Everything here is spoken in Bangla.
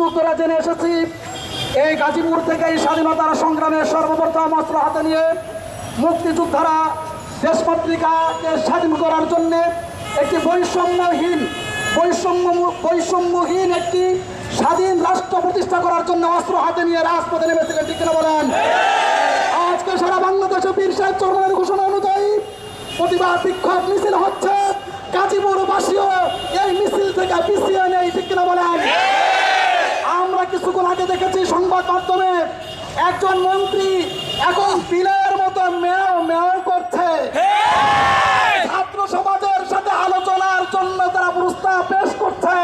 যুগ ধরে জেনে এসেছি, এই গাজীপুর থেকে এই স্বাধীনতার সংগ্রামে সর্বপ্রথম অস্ত্র হাতে নিয়ে মুক্তিযোদ্ধারা দেশপত্রিকাকে স্বাধীন করার জন্য একটি বৈষম্যহীন একটি স্বাধীন রাষ্ট্র প্রতিষ্ঠা করার জন্য অস্ত্র হাতে নিয়ে রাজপথে নেমেছিলেন, ঠিক কিনা বলেন? আজকে সারা বাংলাদেশে পীর সাহেব চরমনের ঘোষণা অনুযায়ী প্রতিবাদ বিক্ষোভ মিছিল হচ্ছে, গাজীপুরবাসীও এই মিছিল থেকে পিছিয়ে নেই, ঠিক কিনা বলেন? আমরা কিছুক্ষণ আগে দেখেছি সংবাদ মাধ্যমে একজন মন্ত্রী এখন বিলের মতো মেয় মেয় করছে। ছাত্র সমাজের সাথে আলোচনার জন্য তারা প্রস্তাব পেশ করছে।